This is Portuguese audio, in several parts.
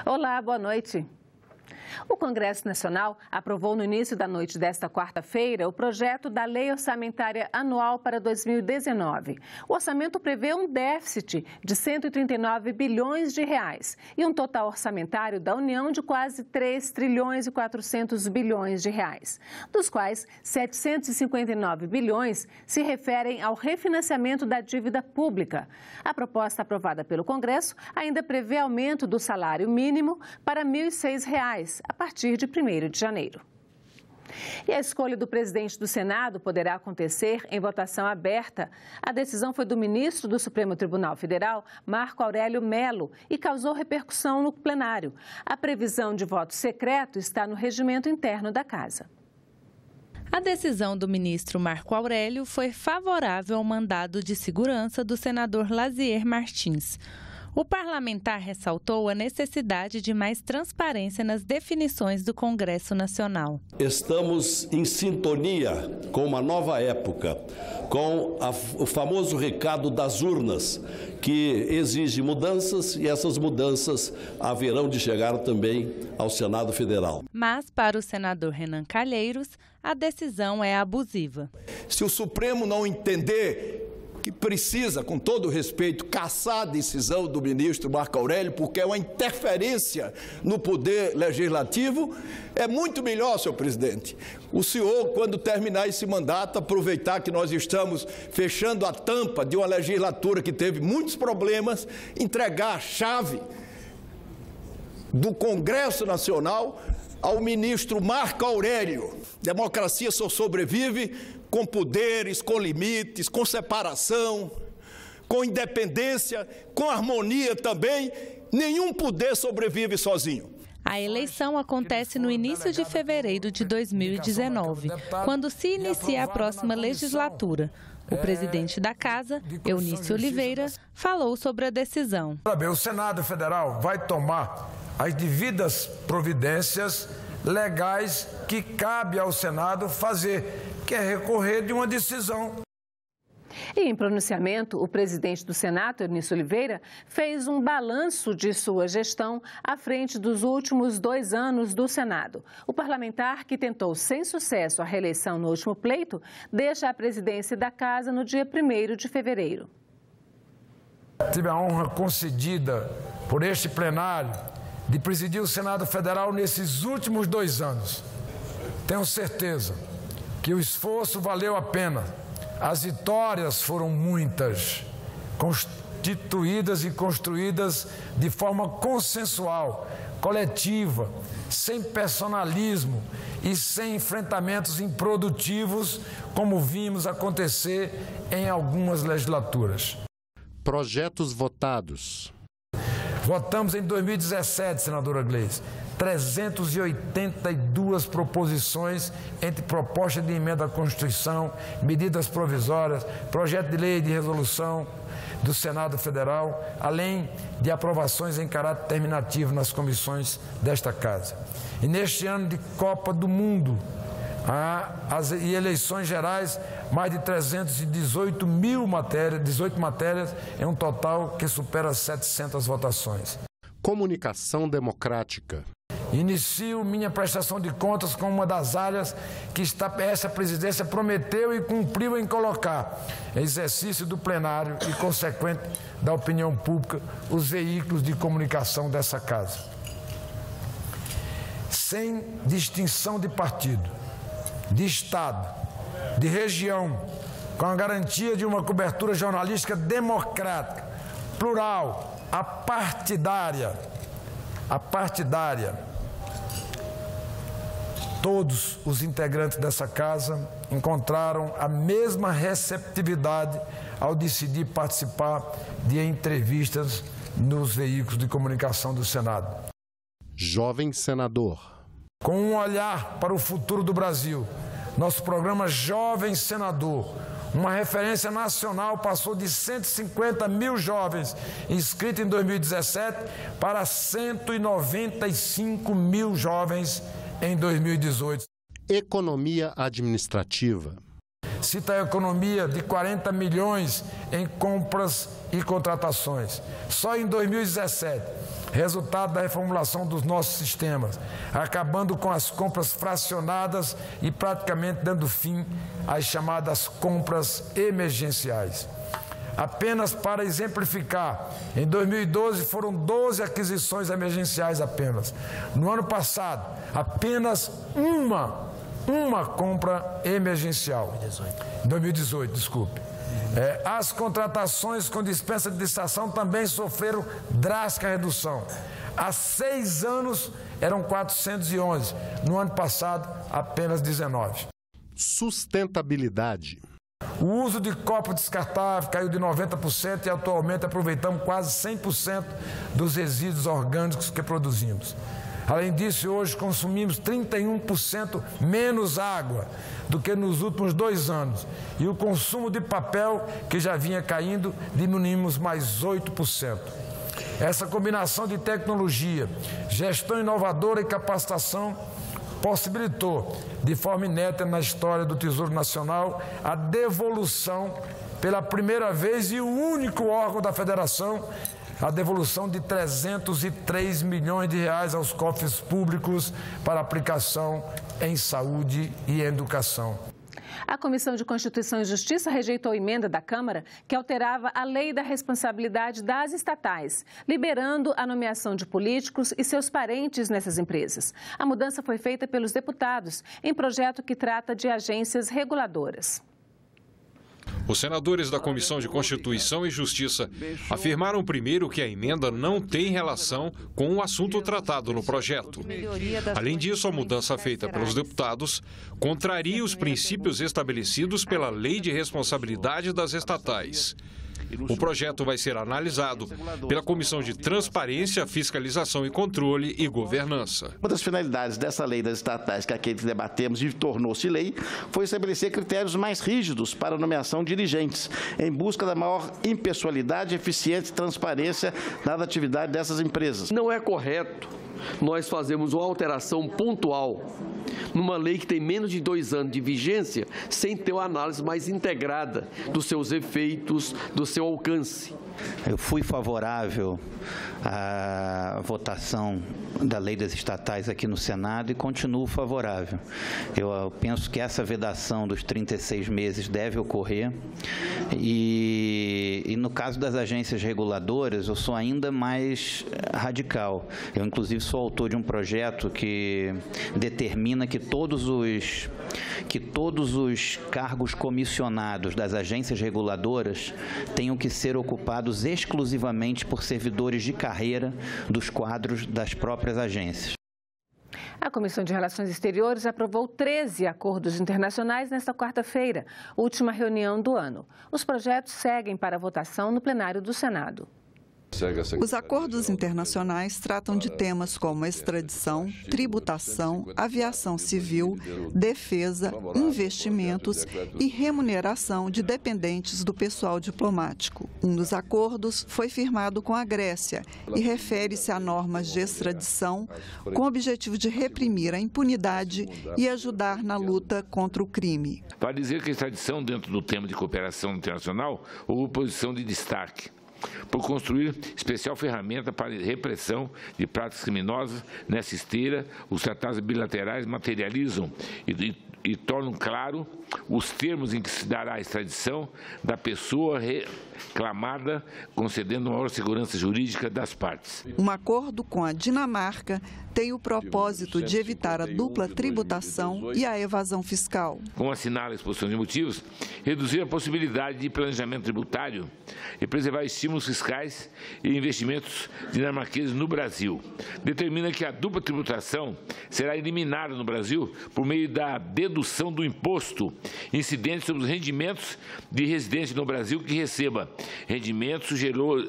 Olá, boa noite. O Congresso Nacional aprovou no início da noite desta quarta-feira o projeto da Lei Orçamentária Anual para 2019. O orçamento prevê um déficit de 139 bilhões de reais e um total orçamentário da União de quase 3 trilhões e 400 bilhões de reais, dos quais 759 bilhões se referem ao refinanciamento da dívida pública. A proposta aprovada pelo Congresso ainda prevê aumento do salário mínimo para R$ 1.006 a partir de 1º de janeiro. E a escolha do presidente do Senado poderá acontecer em votação aberta. A decisão foi do ministro do Supremo Tribunal Federal, Marco Aurélio Mello, e causou repercussão no plenário. A previsão de voto secreto está no regimento interno da Casa. A decisão do ministro Marco Aurélio foi favorável ao mandado de segurança do senador Lazier Martins. O parlamentar ressaltou a necessidade de mais transparência nas definições do Congresso Nacional. Estamos em sintonia com uma nova época, com o famoso recado das urnas, que exige mudanças e essas mudanças haverão de chegar também ao Senado Federal. Mas, para o senador Renan Calheiros, a decisão é abusiva. Se o Supremo não entender que precisa, com todo respeito, cassar a decisão do ministro Marco Aurélio, porque é uma interferência no poder legislativo, é muito melhor, senhor presidente, o senhor, quando terminar esse mandato, aproveitar que nós estamos fechando a tampa de uma legislatura que teve muitos problemas, entregar a chave do Congresso Nacional ao ministro Marco Aurélio. Democracia só sobrevive com poderes, com limites, com separação, com independência, com harmonia também. Nenhum poder sobrevive sozinho. A eleição acontece no início de fevereiro de 2019, quando se inicia a próxima legislatura. O presidente da Casa, Eunício Oliveira, falou sobre a decisão. O Senado Federal vai tomar as devidas providências legais que cabe ao Senado fazer, que é recorrer de uma decisão. E em pronunciamento, o presidente do Senado, Eunício Oliveira, fez um balanço de sua gestão à frente dos últimos 2 anos do Senado. O parlamentar, que tentou sem sucesso a reeleição no último pleito, deixa a presidência da Casa no dia 1º de fevereiro. Tive a honra concedida por este plenário de presidir o Senado Federal nesses últimos 2 anos. Tenho certeza que o esforço valeu a pena. As vitórias foram muitas, constituídas e construídas de forma consensual, coletiva, sem personalismo e sem enfrentamentos improdutivos, como vimos acontecer em algumas legislaturas. Projetos votados. Votamos em 2017, senadora Gleice, 382 proposições entre proposta de emenda à Constituição, medidas provisórias, projeto de lei e de resolução do Senado Federal, além de aprovações em caráter terminativo nas comissões desta Casa. E neste ano de Copa do Mundo e eleições gerais, mais de 318 mil matérias, 18 matérias, em um total que supera 700 votações. Comunicação democrática. Inicio minha prestação de contas com uma das áreas que essa presidência prometeu e cumpriu em colocar, exercício do plenário e consequente da opinião pública, os veículos de comunicação dessa Casa. Sem distinção de partido, de estado, de região, com a garantia de uma cobertura jornalística democrática, plural, apartidária. Todos os integrantes dessa Casa encontraram a mesma receptividade ao decidir participar de entrevistas nos veículos de comunicação do Senado. Jovem senador. Com um olhar para o futuro do Brasil, nosso programa Jovem Senador, uma referência nacional, passou de 150 mil jovens inscritos em 2017 para 195 mil jovens em 2018. Economia administrativa. Cita a economia de 40 milhões em compras e contratações. Só em 2017, resultado da reformulação dos nossos sistemas, acabando com as compras fracionadas e praticamente dando fim às chamadas compras emergenciais. Apenas para exemplificar, em 2012 foram 12 aquisições emergenciais apenas. No ano passado, apenas uma compra emergencial. 2018, desculpe. As contratações com dispensa de licitação também sofreram drástica redução. Há 6 anos eram 411, no ano passado apenas 19. Sustentabilidade. O uso de copo descartável caiu de 90% e atualmente aproveitamos quase 100% dos resíduos orgânicos que produzimos. Além disso, hoje consumimos 31% menos água do que nos últimos 2 anos. E o consumo de papel, que já vinha caindo, diminuímos mais 8%. Essa combinação de tecnologia, gestão inovadora e capacitação possibilitou, de forma inédita na história do Tesouro Nacional, a devolução, pela primeira vez e o único órgão da Federação, a devolução de 303 milhões de reais aos cofres públicos para aplicação em saúde e educação. A Comissão de Constituição e Justiça rejeitou a emenda da Câmara que alterava a lei da responsabilidade das estatais, liberando a nomeação de políticos e seus parentes nessas empresas. A mudança foi feita pelos deputados em projeto que trata de agências reguladoras. Os senadores da Comissão de Constituição e Justiça afirmaram primeiro que a emenda não tem relação com o assunto tratado no projeto. Além disso, a mudança feita pelos deputados contraria os princípios estabelecidos pela Lei de Responsabilidade das Estatais. O projeto vai ser analisado pela Comissão de Transparência, Fiscalização e Controle e Governança. Uma das finalidades dessa lei das estatais, que aqui debatemos e tornou-se lei, foi estabelecer critérios mais rígidos para a nomeação de dirigentes, em busca da maior impessoalidade, eficiência e transparência na atividade dessas empresas. Não é correto nós fazermos uma alteração pontual numa lei que tem menos de 2 anos de vigência, sem ter uma análise mais integrada dos seus efeitos, do seu alcance. Eu fui favorável à votação da lei das estatais aqui no Senado e continuo favorável. Eu penso que essa vedação dos 36 meses deve ocorrer e no caso das agências reguladoras, eu sou ainda mais radical. Eu, inclusive, sou autor de um projeto que determina que todos os cargos comissionados das agências reguladoras tenham que ser ocupados exclusivamente por servidores de carreira dos quadros das próprias agências. A Comissão de Relações Exteriores aprovou 13 acordos internacionais nesta quarta-feira, última reunião do ano. Os projetos seguem para votação no plenário do Senado. Os acordos internacionais tratam de temas como extradição, tributação, aviação civil, defesa, investimentos e remuneração de dependentes do pessoal diplomático. Um dos acordos foi firmado com a Grécia e refere-se a normas de extradição com o objetivo de reprimir a impunidade e ajudar na luta contra o crime. Vale dizer que a extradição, dentro do tema de cooperação internacional, ocupa posição de destaque, por construir especial ferramenta para repressão de práticas criminosas. Nessa esteira, os tratados bilaterais materializam e tornam claro os termos em que se dará a extradição da pessoa reclamada, concedendo maior segurança jurídica das partes. Um acordo com a Dinamarca tem o propósito de evitar a dupla tributação e a evasão fiscal. Como assinala a exposição de motivos, reduzir a possibilidade de planejamento tributário e preservar estímulos fiscais e investimentos dinamarqueses no Brasil. Determina que a dupla tributação será eliminada no Brasil por meio da dedução do imposto incidente sobre os rendimentos de residente no Brasil que receba rendimentos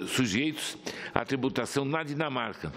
sujeitos à tributação na Dinamarca,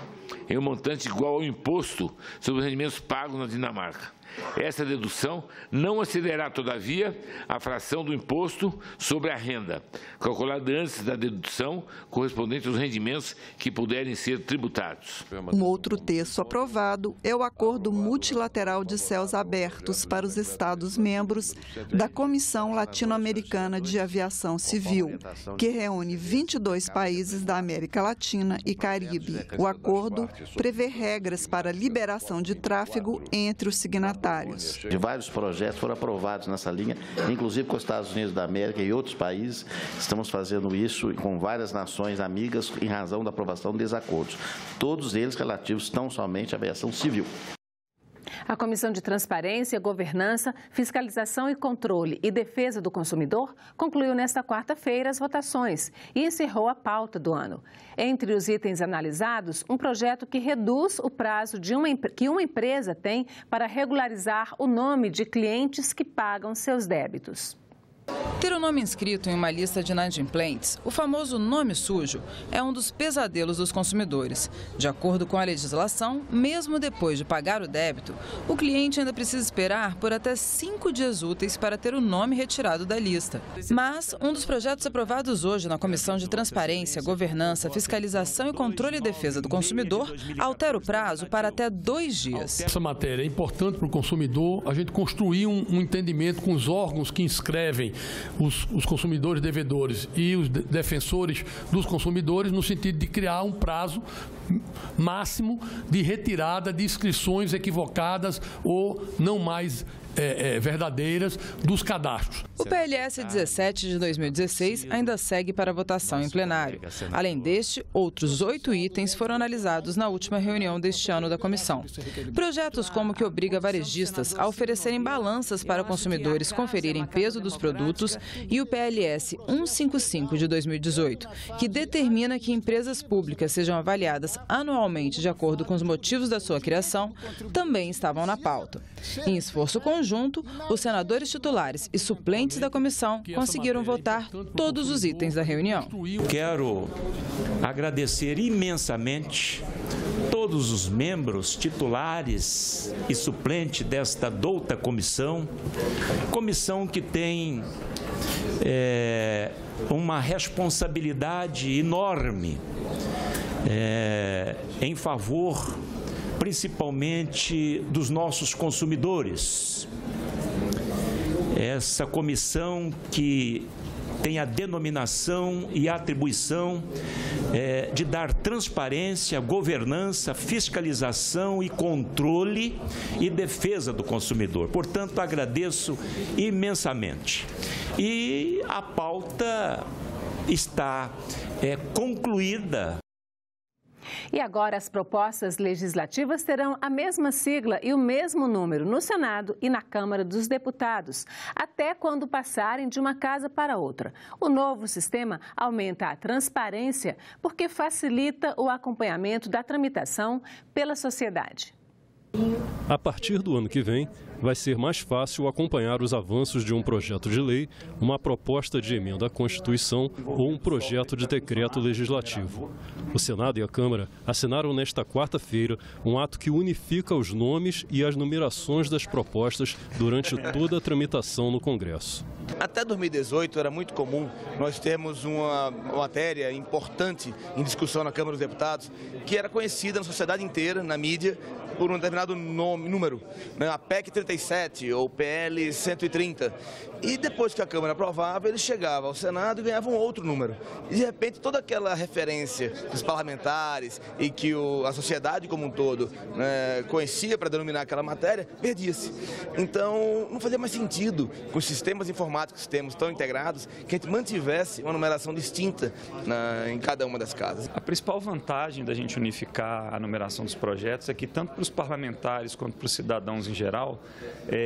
em um montante igual ao imposto sobre os rendimentos pagos na Dinamarca. Essa dedução não excederá, todavia, a fração do imposto sobre a renda, calculada antes da dedução correspondente aos rendimentos que puderem ser tributados. Um outro texto aprovado é o Acordo Multilateral de Céus Abertos para os Estados-membros da Comissão Latino-Americana de Aviação Civil, que reúne 22 países da América Latina e Caribe. O acordo prevê regras para a liberação de tráfego entre os signatários. De vários projetos foram aprovados nessa linha, inclusive com os Estados Unidos da América e outros países. Estamos fazendo isso com várias nações amigas em razão da aprovação desses acordos. Todos eles relativos tão somente à aviação civil. A Comissão de Transparência, Governança, Fiscalização e Controle e Defesa do Consumidor concluiu nesta quarta-feira as votações e encerrou a pauta do ano. Entre os itens analisados, um projeto que reduz o prazo que uma empresa tem para regularizar o nome de clientes que pagam seus débitos. Ter o nome inscrito em uma lista de inadimplentes, o famoso nome sujo, é um dos pesadelos dos consumidores. De acordo com a legislação, mesmo depois de pagar o débito, o cliente ainda precisa esperar por até 5 dias úteis para ter o nome retirado da lista. Mas um dos projetos aprovados hoje na Comissão de Transparência, Governança, Fiscalização e Controle e Defesa do Consumidor altera o prazo para até 2 dias. Essa matéria é importante para o consumidor, a gente construir um entendimento com os órgãos que inscrevem os consumidores devedores e os defensores dos consumidores, no sentido de criar um prazo máximo de retirada de inscrições equivocadas ou não mais verdadeiras dos cadastros. O PLS 17 de 2016 ainda segue para votação em plenário. Além deste, outros 8 itens foram analisados na última reunião deste ano da comissão. Projetos como o que obriga varejistas a oferecerem balanças para consumidores conferirem peso dos produtos e o PLS 155 de 2018, que determina que empresas públicas sejam avaliadas anualmente de acordo com os motivos da sua criação, também estavam na pauta. Em esforço conjunto, os senadores titulares e suplentes da comissão conseguiram votar todos os itens da reunião. Quero agradecer imensamente todos os membros titulares e suplentes desta douta comissão que tem uma responsabilidade enorme em favor principalmente dos nossos consumidores. Essa comissão que tem a denominação e a atribuição de dar transparência, governança, fiscalização e controle e defesa do consumidor. Portanto, agradeço imensamente. E a pauta está concluída. E agora as propostas legislativas terão a mesma sigla e o mesmo número no Senado e na Câmara dos Deputados, até quando passarem de uma casa para outra. O novo sistema aumenta a transparência porque facilita o acompanhamento da tramitação pela sociedade. A partir do ano que vem, vai ser mais fácil acompanhar os avanços de um projeto de lei, uma proposta de emenda à Constituição ou um projeto de decreto legislativo. O Senado e a Câmara assinaram nesta quarta-feira um ato que unifica os nomes e as numerações das propostas durante toda a tramitação no Congresso. Até 2018 era muito comum nós termos uma matéria importante em discussão na Câmara dos Deputados que era conhecida na sociedade inteira, na mídia, por um determinado número, né? A PEC 37 ou PL 130. E depois que a Câmara aprovava, ele chegava ao Senado e ganhava um outro número. E de repente toda aquela referência dos parlamentares e que a sociedade como um todo, né, conhecia para denominar aquela matéria, perdia-se. Então não fazia mais sentido, com os sistemas informáticos que temos tão integrados, que a gente mantivesse uma numeração distinta em cada uma das casas. A principal vantagem da gente unificar a numeração dos projetos é que tanto para os parlamentares quanto para os cidadãos em geral,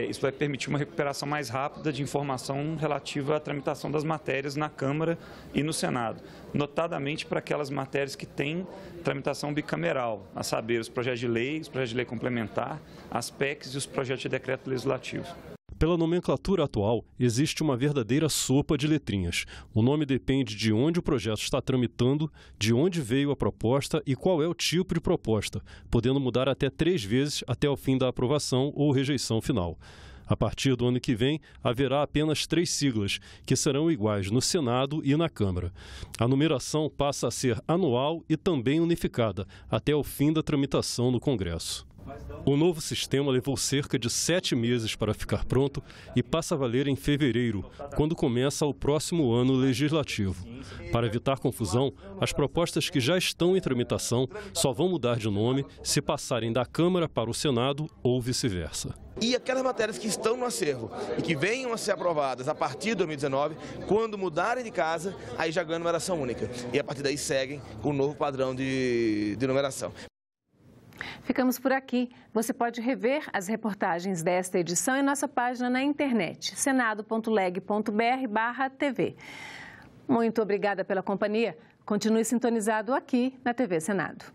isso vai permitir uma recuperação mais rápida de informação relativa à tramitação das matérias na Câmara e no Senado, notadamente para aquelas matérias que têm tramitação bicameral, a saber, os projetos de lei complementar, as PECs e os projetos de decreto legislativo. Pela nomenclatura atual, existe uma verdadeira sopa de letrinhas. O nome depende de onde o projeto está tramitando, de onde veio a proposta e qual é o tipo de proposta, podendo mudar até 3 vezes até o fim da aprovação ou rejeição final. A partir do ano que vem, haverá apenas 3 siglas, que serão iguais no Senado e na Câmara. A numeração passa a ser anual e também unificada, até o fim da tramitação no Congresso. O novo sistema levou cerca de 7 meses para ficar pronto e passa a valer em fevereiro, quando começa o próximo ano legislativo. Para evitar confusão, as propostas que já estão em tramitação só vão mudar de nome se passarem da Câmara para o Senado ou vice-versa. E aquelas matérias que estão no acervo e que venham a ser aprovadas a partir de 2019, quando mudarem de casa, aí já ganham numeração única. E a partir daí seguem com o novo padrão de numeração. Ficamos por aqui. Você pode rever as reportagens desta edição em nossa página na internet, senado.leg.br/TV. Muito obrigada pela companhia. Continue sintonizado aqui na TV Senado.